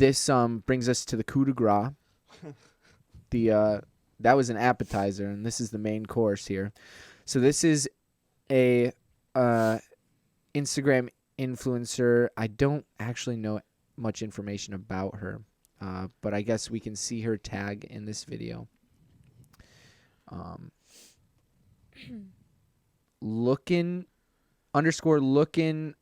this brings us to the coup de grace. That was an appetizer, and this is the main course here. So this is a Instagram influencer. I don't actually know much information about her, but I guess we can see her tag in this video. Looking Amira.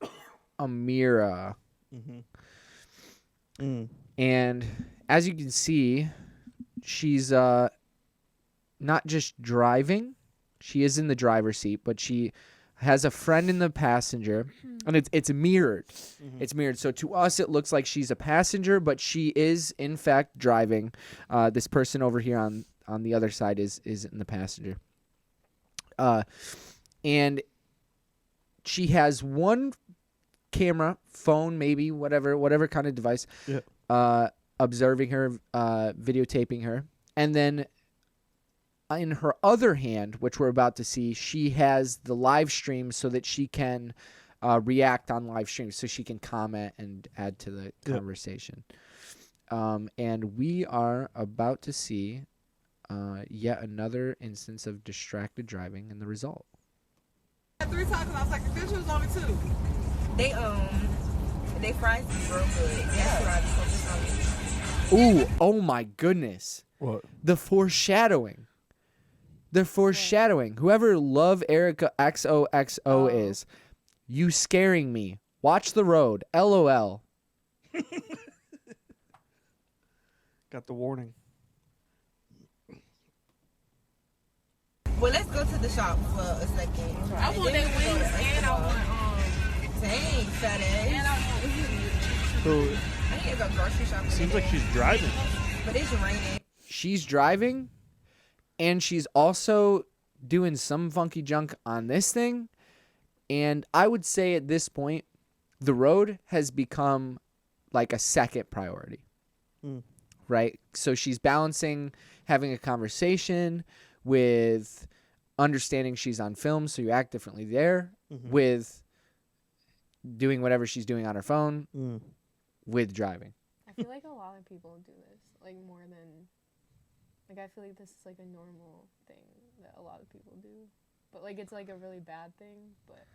And as you can see, she's not just driving. She is in the driver's seat, but she has a friend in the passenger, and it's mirrored. It's mirrored. So to us, it looks like she's a passenger, but she is in fact driving. This person over here on the other side is in the passenger. And she has one camera, phone, maybe whatever kind of device, observing her, videotaping her, and then in her other hand, which we're about to see, she has the live stream so that she can react on live streams, so she can comment and add to the conversation. And we are about to see yet another instance of distracted driving and the result. 3 times and I was like, the fish was only 2. They fries is real good. That's Ooh, oh my goodness. What? The foreshadowing. Whoever Love Erica XOXO is, you scaring me. Watch the road. LOL. Got the warning. Well, let's go to the shop for a second. I want their wings and I want dang, fat ass. and I want So I need to go grocery shopping. seems like today. she's driving. But it's raining. She's driving, and she's also doing some funky junk on this thing. And I would say at this point, the road has become like a second priority. Right? So she's balancing having a conversation with understanding she's on film, so you act differently there, with doing whatever she's doing on her phone, with driving. I feel like a lot of people do this, like more than, like I feel like this is like a normal thing that a lot of people do, but like it's like a really bad thing. But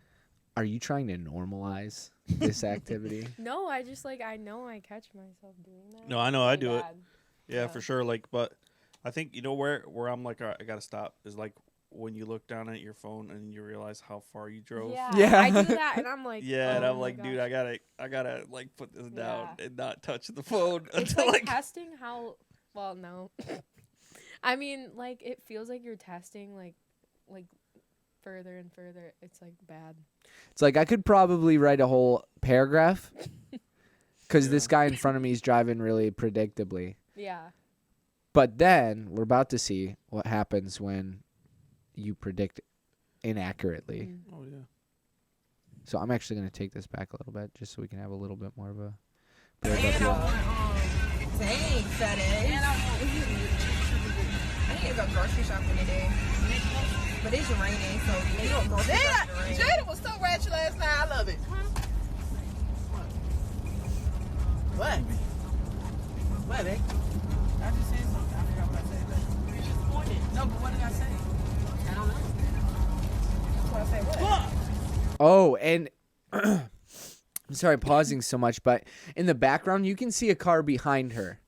Are you trying to normalize this activity? no, I just like I know I catch myself doing that. No, I know I Really do it. bad. Yeah, for sure. Like, but I think where I'm like, all right, I gotta stop is like when you look down at your phone and you realize how far you drove. Yeah. I do that, and I'm like, Yeah, and oh I'm my like, dude, gosh. I gotta like put this down Yeah. and not touch the phone It's until like testing how. Well, no, I mean, like it feels like you're testing like further and further. It's like bad. It's like I could probably write a whole paragraph because this guy in front of me is driving really predictably. Yeah. But then we're about to see what happens when you predict inaccurately. Oh yeah. So I'm actually going to take this back a little bit just so we can have a little bit more of a And I want, dang, fat ass. I need to go grocery shopping today. But it's raining, so you don't go grocery shopping. Jada was so ratchet last night. I love it. What? What, babe? I just said something. I forgot what I said. You just pointed. No, but what did I say? I don't know. What I say, what? Oh, and I'm sorry, pausing so much, but in the background, you can see a car behind her.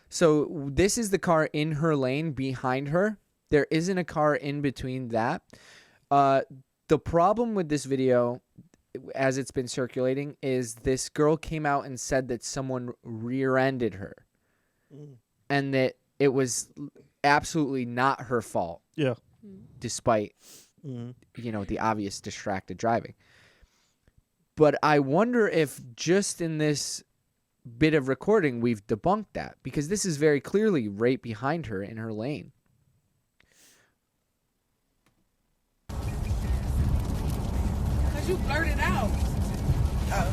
So this is the car in her lane behind her. There isn't a car in between that. The problem with this video, as it's been circulating, is this girl came out and said that someone rear-ended her. And that it was absolutely not her fault. Yeah. Despite, the obvious distracted driving. But I wonder if just in this bit of recording we've debunked that, because this is very clearly right behind her in her lane. Because you blurted out. I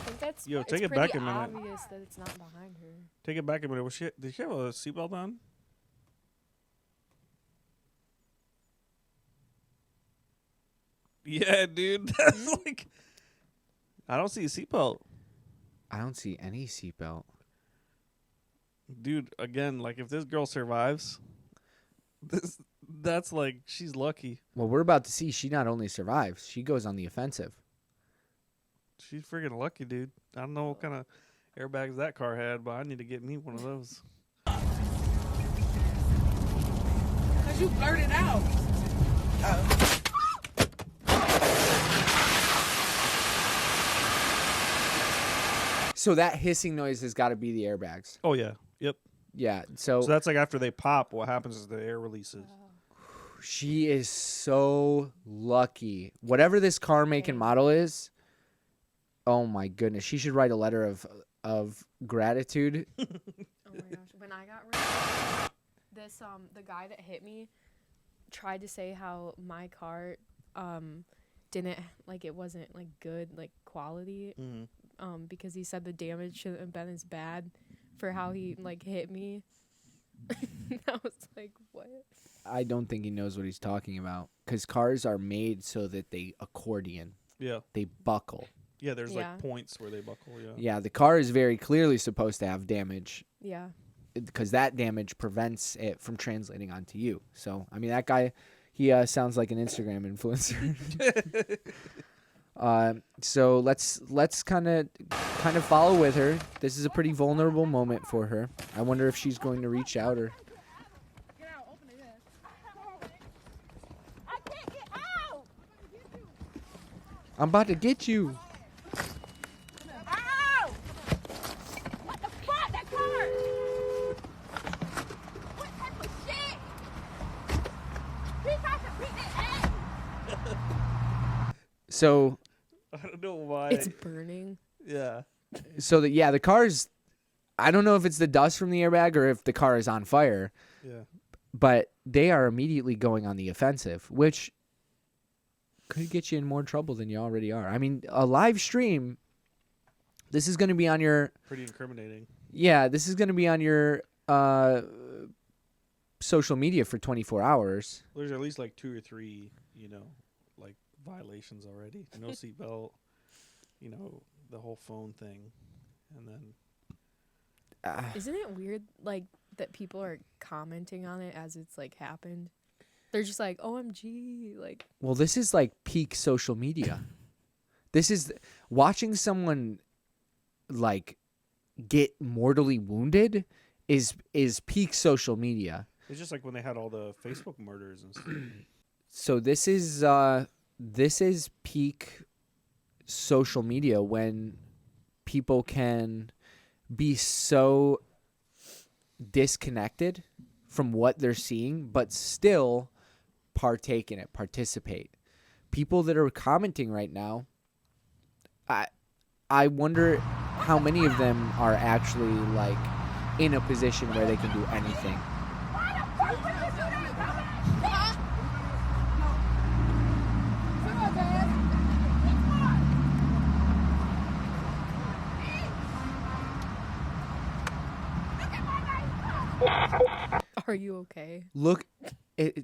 think that's Yo, it's take it pretty back a minute. obvious that it's not behind her. Take it back a minute. Did she have a seatbelt on? Yeah, dude. That's like, I don't see a seatbelt. I don't see any seatbelt. Dude, again, like if this girl survives, that's like she's lucky. Well, we're about to see she not only survives, she goes on the offensive. She's freaking lucky, dude. I don't know what kind of airbags that car had, but I need to get me one of those. Because you blurted out. So that hissing noise has got to be the airbags. Oh yeah, yep. Yeah. So So that's like after they pop, what happens is the air releases. she is so lucky. Whatever this car make and model is, oh my goodness, she should write a letter of gratitude. Oh my gosh! When I got rid this, the guy that hit me tried to say how my car, didn't like it wasn't like good like quality, because he said the damage shouldn't have been as bad for how he like hit me. I was like, what? I don't think he knows what he's talking about because cars are made so that they accordion. Yeah. They buckle. Yeah, there's Yeah. like points where they buckle, yeah. Yeah, the car is very clearly supposed to have damage Yeah. because that damage prevents it from translating onto you. So, I mean, that guy, he sounds like an Instagram influencer. So let's kind of follow with her. This is a pretty vulnerable moment for her. I wonder if she's going to reach out or. Get out, open it. I can't get out. I'm about to get you. Ow! What the fuck? That car! What type of shit? He tried to beat their ass. So I don't know why. It's burning. Yeah. the car's. I don't know if it's the dust from the airbag or if the car is on fire. Yeah. But they are immediately going on the offensive, which could get you in more trouble than you already are. I mean, a live stream, this is going to be on your... Pretty incriminating. Yeah, this is going to be on your social media for 24 hours. There's at least like 2 or 3, like violations already. No seatbelt, the whole phone thing. And then... Isn't it weird, like, that people are commenting on it as it's, like, happened? They're just like, OMG, like... Well, this is like peak social media. This is watching someone, like, get mortally wounded is peak social media. It's just like when they had all the Facebook murders and stuff. So this is peak social media when people can be so disconnected from what they're seeing, but still partake in it, participate. People that are commenting right now, I wonder how many of them are actually like in a position where they can do anything. Are you okay? Look,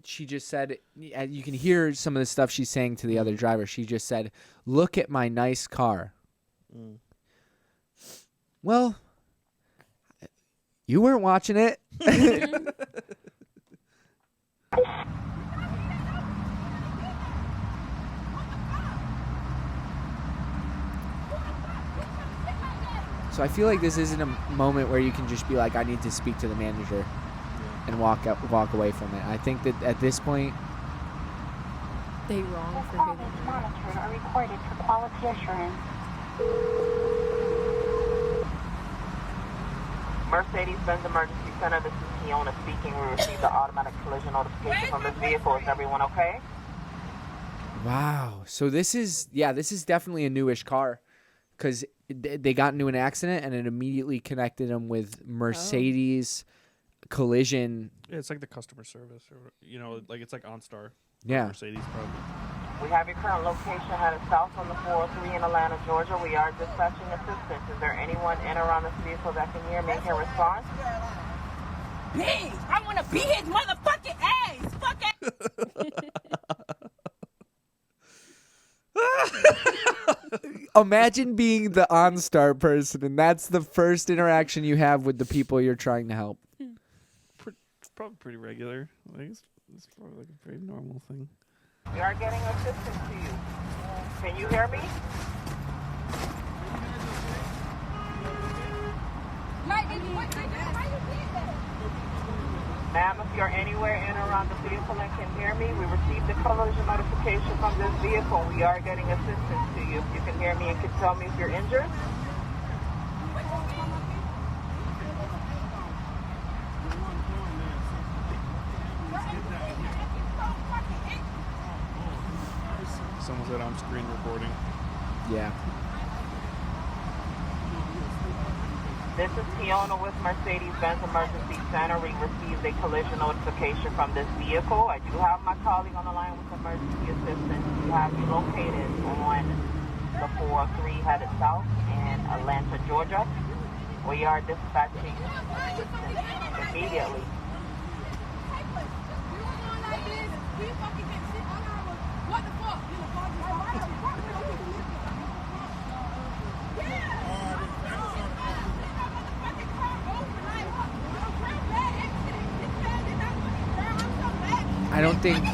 she just said, you can hear some of the stuff she's saying to the other driver. She just said, look at my nice car. Well, you weren't watching it. So I feel like this isn't a moment where you can just be like, I need to speak to the manager and walk away from it. I think that at this point, They wrong for All hitting is her. monitored or recorded for quality assurance. Mercedes-Benz Emergency Center, this is Keona speaking. We received an automatic collision notification from this vehicle. Is everyone okay? wow. So this is definitely a newish car because they got into an accident and it immediately connected them with Mercedes collision. Yeah, it's like the customer service, or like it's like OnStar. Yeah. Mercedes probably. We have your current location headed south on the 403 in Atlanta, Georgia. We are dispatching assistance. Is there anyone in or around this vehicle that can hear me and can respond? Bitch, I want to beat his motherfucking ass. Fuck it. Imagine being the OnStar person, and that's the first interaction you have with the people you're trying to help. It's probably pretty regular. Like it's probably like a very normal thing. We are getting assistance to you. Can you hear me? Ma'am, if you're anywhere in or around the vehicle and can hear me, we received a collision notification from this vehicle. We are getting assistance to you. If you can hear me and can tell me if you're injured. Someone said I'm screen recording. Yeah. This is Fiona with Mercedes-Benz Emergency Center. We received a collision notification from this vehicle. I do have my colleague on the line with emergency assistance. We have you located on the 403 headed south in Atlanta, Georgia. We are dispatching assistance immediately. What the fuck? I don't think.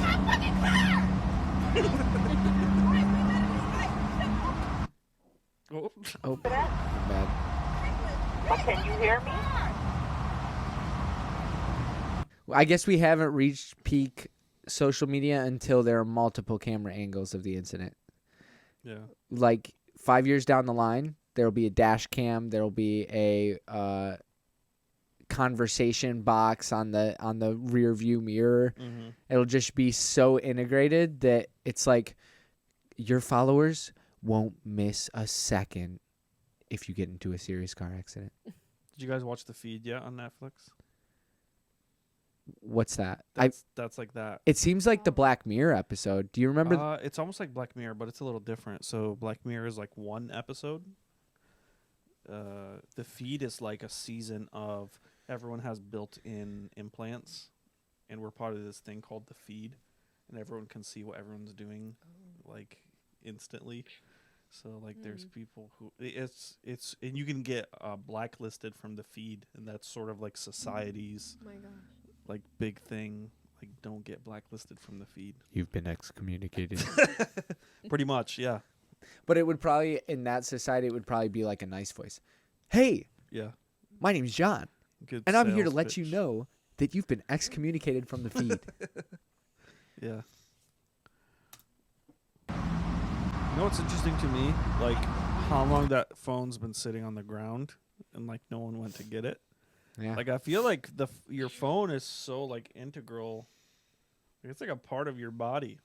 Oh, bad. But can you hear me? I guess we haven't reached peak social media until there are multiple camera angles of the incident. Yeah. Like 5 years down the line, there will be a dash cam. There will be a conversation box on the rear view mirror. Mm-hmm. It'll just be so integrated that it's like your followers won't miss a second if you get into a serious car accident. Did you guys watch The Feed yet on Netflix? What's that? That's like that. It seems like the Black Mirror episode. Do you remember? It's almost like Black Mirror, but it's a little different. So Black Mirror is like one episode. The Feed is like a season of everyone has built-in implants, and we're part of this thing called The Feed, and everyone can see what everyone's doing, like instantly. So like there's people who it's and you can get blacklisted from The Feed, and that's sort of like society's Oh my gosh. like big thing. Like don't get blacklisted from The Feed. You've been excommunicated. Pretty much, yeah. But it would probably, in that society, it would probably be like a nice voice. Hey, Yeah. my name's John, Good and I'm here to sales let you pitch. know that you've been excommunicated from the feed. Yeah. You know what's interesting to me? Like how long that phone's been sitting on the ground and like no one went to get it. Yeah. Like I feel like your phone is so like integral. Like, it's like a part of your body.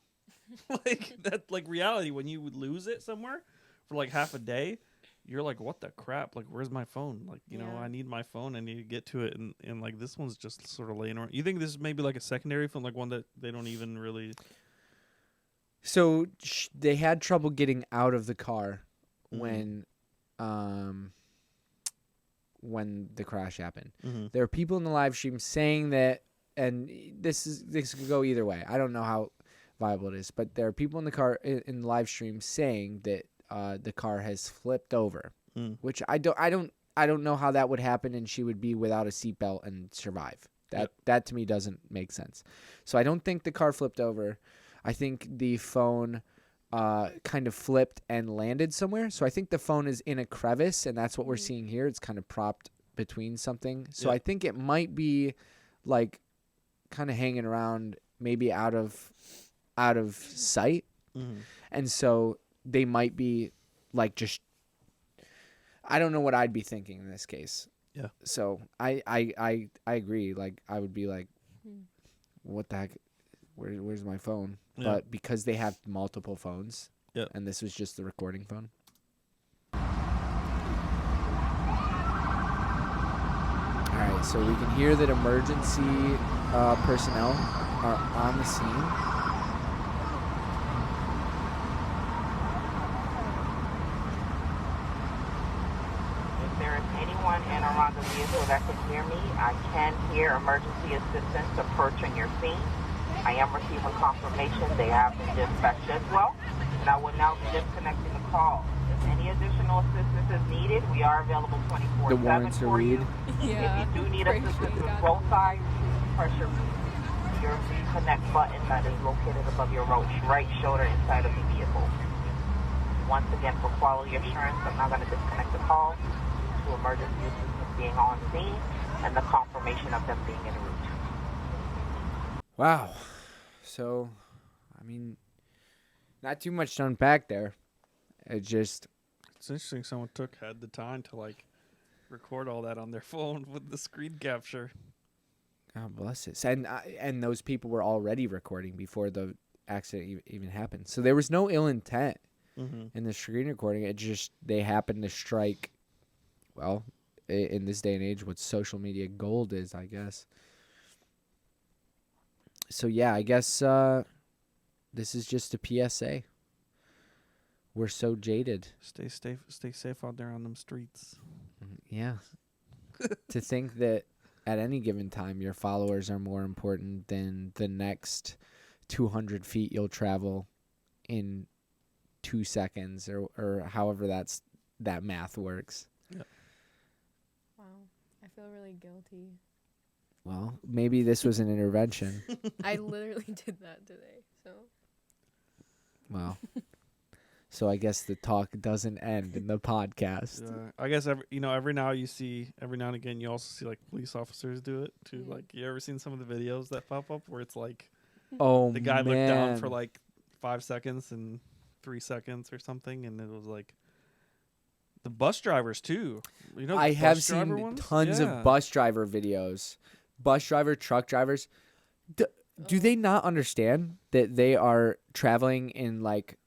Like that like reality when you would lose it somewhere for like half a day, you're like, what the crap? Like where's my phone? Like, you know, Yeah. I need my phone, I need to get to it, and like this one's just sort of laying around. You think this is maybe like a secondary phone, like one that they don't even really So they had trouble getting out of the car when the crash happened. There are people in the live stream saying that, and this could go either way. I don't know how viable it is, but there are people in the live stream saying that the car has flipped over, which I don't know how that would happen, and she would be without a seatbelt and survive. That to me doesn't make sense. So I don't think the car flipped over. I think the phone kind of flipped and landed somewhere. So I think the phone is in a crevice, and that's what we're seeing here. It's kind of propped between something. So I think it might be like kind of hanging around, maybe out of sight. And so they might be like just, I don't know what I'd be thinking in this case. Yeah. So I agree. Like I would be like, what the heck? Where's my phone? Yeah. But because they have multiple phones, Yep. and this was just the recording phone. All right, so we can hear that emergency personnel are on the scene. If there is anyone in or around the vehicle that can hear me, I can hear emergency assistance approaching your scene. I am receiving confirmation they have been dispatched as well, and I will now be disconnecting the call. If Any additional assistance is needed. We are available 24/7 The warrants are for you. read. Yeah. If you do need Pretty sure assistance he's with got both sides, press your reconnect button that is located above your right shoulder inside of the vehicle. Once again, for quality assurance, I'm not going to disconnect the call to emergency assistance being on scene and the confirmation of them being en route. Wow. So, I mean, not too much to unpack there. It just, It's interesting someone had the time to like record all that on their phone with the screen capture. God bless it. And those people were already recording before the accident even happened. So there was no ill intent in the screen recording. It just, they happened to strike, well, in this day and age, what social media gold is, I guess. So yeah, I guess this is just a PSA. We're so jaded. Stay safe out there on them streets. Yeah. To think that at any given time your followers are more important than the next 200 feet you'll travel in 2 seconds or however that math works. Yeah. Wow. I feel really guilty. Well, maybe this was an intervention. I literally did that today. So. Well, so I guess the talk doesn't end in the podcast. I guess every now and again you also see like police officers do it too. Yeah. Like, you ever seen some of the videos that pop up where it's like Oh, the guy man. looked down for like 5 seconds and 3 seconds or something, and it was like the bus drivers too. You know, I the have bus driver seen ones? tons Yeah. of bus driver videos. Bus driver, truck drivers. Do they not understand that they are traveling in like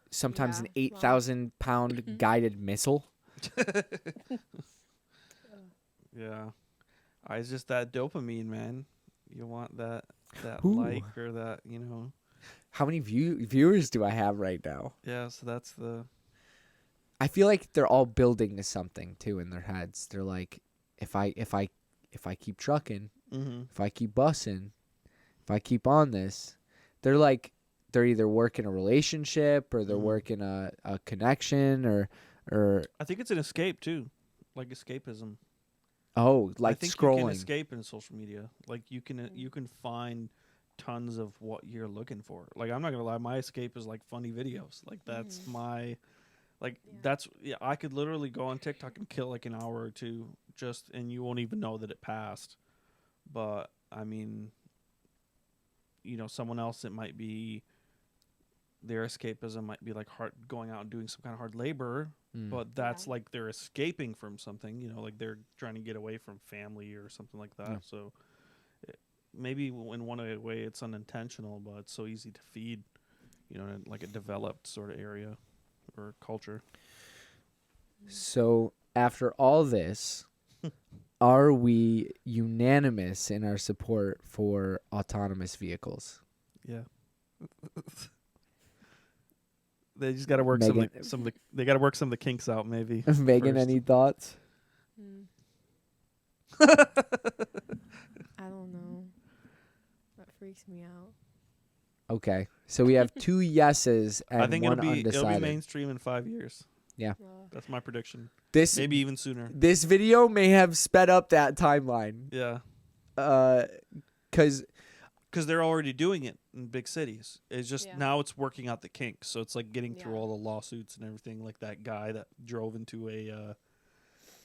sometimes Yeah, an 8,000-pound guided missile? Yeah, it's just that dopamine, man. You want that Ooh. like or that, you know. How many viewers do I have right now? Yeah, so that's the. I feel like they're all building to something too in their heads. They're like, if I keep trucking, if I keep bussing, if I keep on this, they're either working a relationship or they're working a connection or I think it's an escape too, like escapism. oh, I like think scrolling. you can escape in social media. Like you can find tons of what you're looking for. Like, I'm not gonna lie, my escape is like funny videos. Like that's my, like I could literally go on TikTok and kill like an hour or two and you won't even know that it passed. But I mean, someone else, it might be their escapism might be like going out and doing some kind of hard labor, but that's like they're escaping from something, like they're trying to get away from family or something like that. So maybe in one way it's unintentional, but it's so easy to feed, in like a developed sort of area or culture. So after all this, are we unanimous in our support for autonomous vehicles? Yeah. They just got to work they got to work some of the kinks out, maybe. Megan, first. any thoughts? I don't know. That freaks me out. Okay, so we have 2 yeses and I think one it'll be undecided. mainstream in 5 years. Yeah, That's my prediction. maybe even sooner. This video may have sped up that timeline. Yeah. Because they're already doing it in big cities. It's just Yeah. now it's working out the kinks. So it's like getting through all the lawsuits and everything. Like that guy that drove into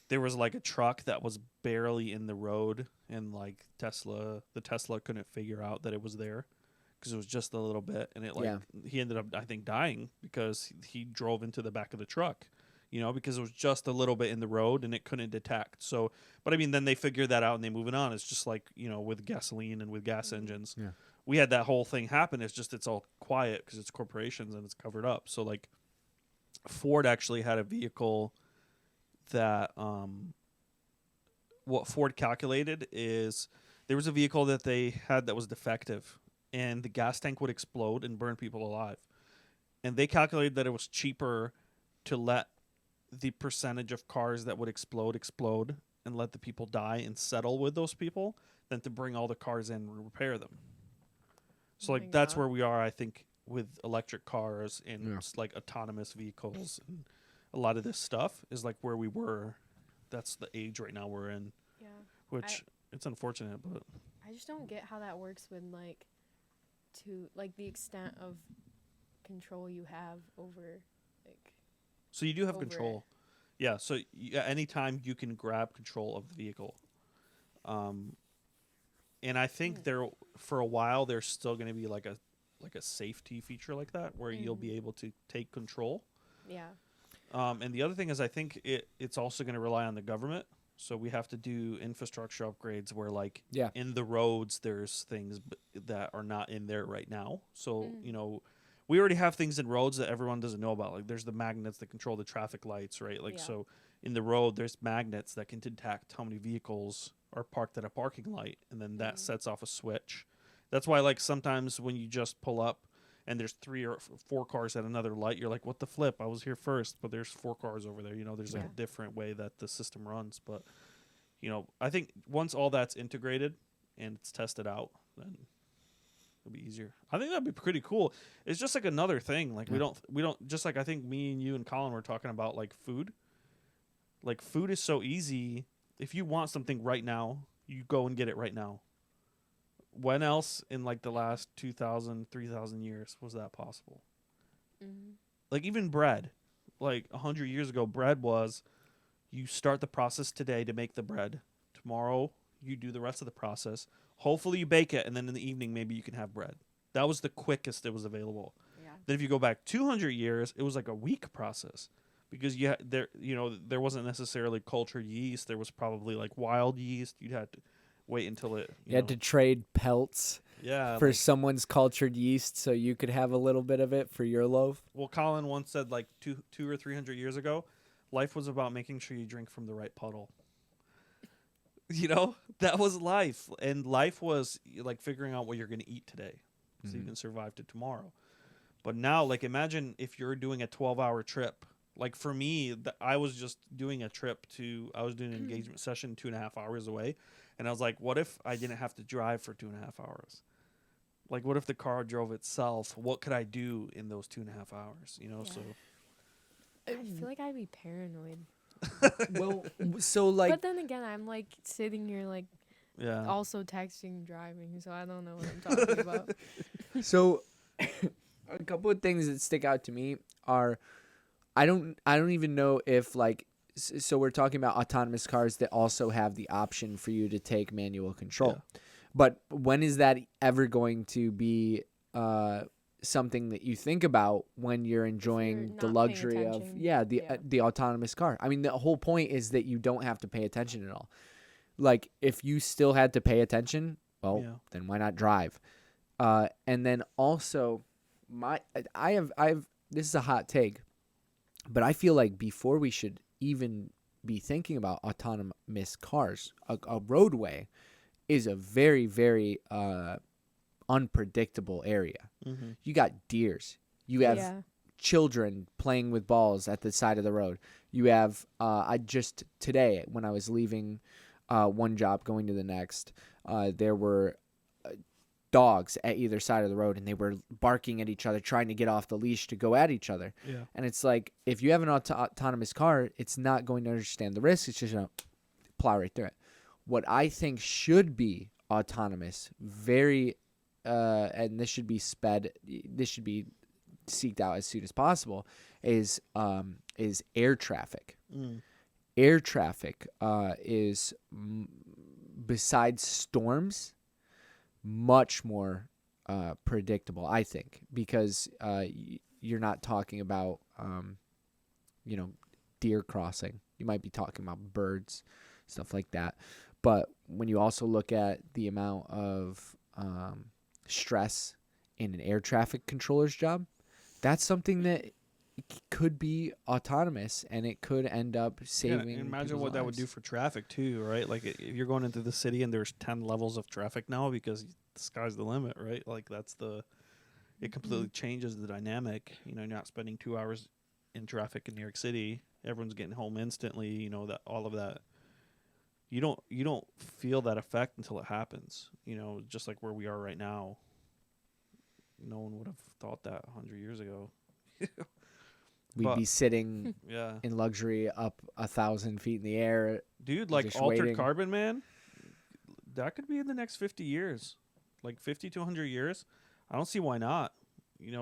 there was like a truck that was barely in the road, and like the Tesla couldn't figure out that it was there because it was just a little bit, and he ended up, I think, dying because he drove into the back of the truck. Because it was just a little bit in the road and it couldn't detect. So, but I mean, then they figured that out and they move it on. It's just like, with gasoline and with gas engines. Yeah. We had that whole thing happen. It's all quiet because it's corporations and it's covered up. So like Ford actually had a vehicle that, what Ford calculated is there was a vehicle that they had that was defective and the gas tank would explode and burn people alive. And they calculated that it was cheaper to let the percentage of cars that would explode and let the people die and settle with those people than to bring all the cars in and repair them. So like that's where we are, I think, with electric cars and like autonomous vehicles and a lot of this stuff is like where we were. That's the age right now we're in, Yeah. which it's unfortunate, but I just don't get how that works with the extent of control you have over like. so you do have Over control. Yeah, so anytime you can grab control of the vehicle. And I think there for a while there's still going to be like a safety feature like that where you'll be able to take control. Yeah. And the other thing is I think it's also going to rely on the government. So we have to do infrastructure upgrades where like in the roads there's things that are not in there right now. So, you know, we already have things in roads that everyone doesn't know about. Like there's the magnets that control the traffic lights, right? Like so in the road there's magnets that can detect how many vehicles are parked at a parking light, and then that sets off a switch. That's why like sometimes when you just pull up and there's 3 or 4 cars at another light, you're like, what the flip? I was here first, but there's 4 cars over there. You know, there's like a different way that the system runs. But, you know, I think once all that's integrated and it's tested out, then it'll be easier. I think that'd be pretty cool. It's just like another thing. Like we don't just like I think me and you and Colin were talking about like food. Like food is so easy. If you want something right now, you go and get it right now. When else in like the last 2,000, 3,000 years was that possible? Like even bread, like 100 years ago, bread was you start the process today to make the bread. Tomorrow you do the rest of the process. Hopefully you bake it, and then in the evening maybe you can have bread. That was the quickest it was available. Yeah. Then if you go back 200 years, it was like a week process because there wasn't necessarily cultured yeast. There was probably like wild yeast. You'd have to wait until it. You had to trade pelts for like, someone's cultured yeast so you could have a little bit of it for your loaf. Well, Colin once said like 200 or 300 years ago, life was about making sure you drink from the right puddle. You know, that was life. And life was like figuring out what you're going to eat today so you can survive to tomorrow. But now, like, imagine if you're doing a 12-hour trip. Like, for me, I was just doing a trip I was doing an engagement session 2.5 hours away. And I was like, what if I didn't have to drive for 2.5 hours? Like, what if the car drove itself? What could I do in those 2.5 hours? You know, so. I feel like I'd be paranoid. Well, so like. But then again, I'm like sitting here like also texting, driving, so I don't know what I'm talking about. So, a couple of things that stick out to me are, I don't even know if like. So we're talking about autonomous cars that also have the option for you to take manual control. Yeah. But when is that ever going to be something that you think about when you're enjoying the luxury of the autonomous car? I mean, the whole point is that you don't have to pay attention at all. Like if you still had to pay attention, then why not drive? And then also I have this is a hot take, but I feel like before we should even be thinking about autonomous cars, a roadway is a very, very unpredictable area. You got deers. You have children playing with balls at the side of the road. You have I just today when I was leaving one job going to the next, there were dogs at either side of the road, and they were barking at each other, trying to get off the leash to go at each other. Yeah. And it's like, if you have an autonomous car, it's not going to understand the risk. It's just going to plow right through it. What I think should be autonomous, and this should be seeked out as soon as possible, is air traffic. Air traffic is, besides storms, much more predictable, I think, because you're not talking about deer crossing. You might be talking about birds, stuff like that. But when you also look at the amount of stress in an air traffic controller's job, that's something that could be autonomous, and it could end up saving. Yeah, imagine what that would do for traffic too, right? Like if you're going into the city and there's 10 levels of traffic now because the sky's the limit, right? Like it completely changes the dynamic. You know, you're not spending 2 hours in traffic in New York City. Everyone's getting home instantly. You know, that all of that. You don't feel that effect until it happens. You know, just like where we are right now. No one would have thought that 100 years ago. We'd But- be sitting Yeah. in luxury up 1,000 feet in the air. Dude, like Just altered waiting. carbon, man, that could be in the next 50 years. Like 50 to 100 years. I don't see why not.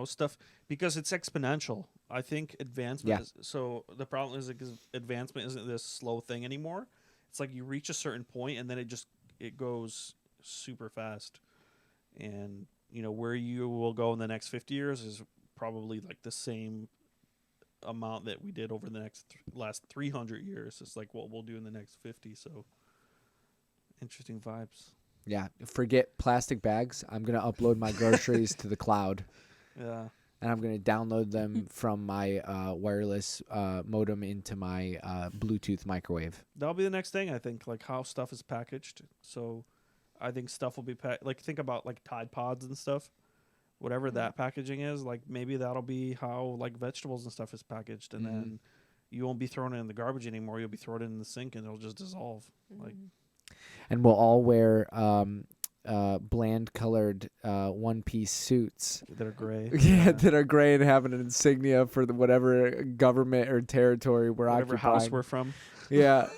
Stuff, because it's exponential. I think advancement so the problem is because advancement isn't this slow thing anymore. It's like you reach a certain point and then it goes super fast. And, where you will go in the next 50 years is probably like the same amount that we did over the last 300 years. It's like what we'll do in the next 50. So interesting vibes. Yeah, forget plastic bags. I'm going to upload my groceries to the cloud. Yeah. And I'm going to download them from my wireless modem into my Bluetooth microwave. That'll be the next thing, I think, like how stuff is packaged. So I think stuff will be like think about like Tide Pods and stuff. Whatever that packaging is, like maybe that'll be how like vegetables and stuff is packaged, and then you won't be throwing it in the garbage anymore. You'll be throwing it in the sink, and it'll just dissolve. Like, and we'll all wear bland colored one-piece suits that are gray. that are gray and have an insignia for the whatever government or territory we're Whatever occupying. house we're from. Yeah.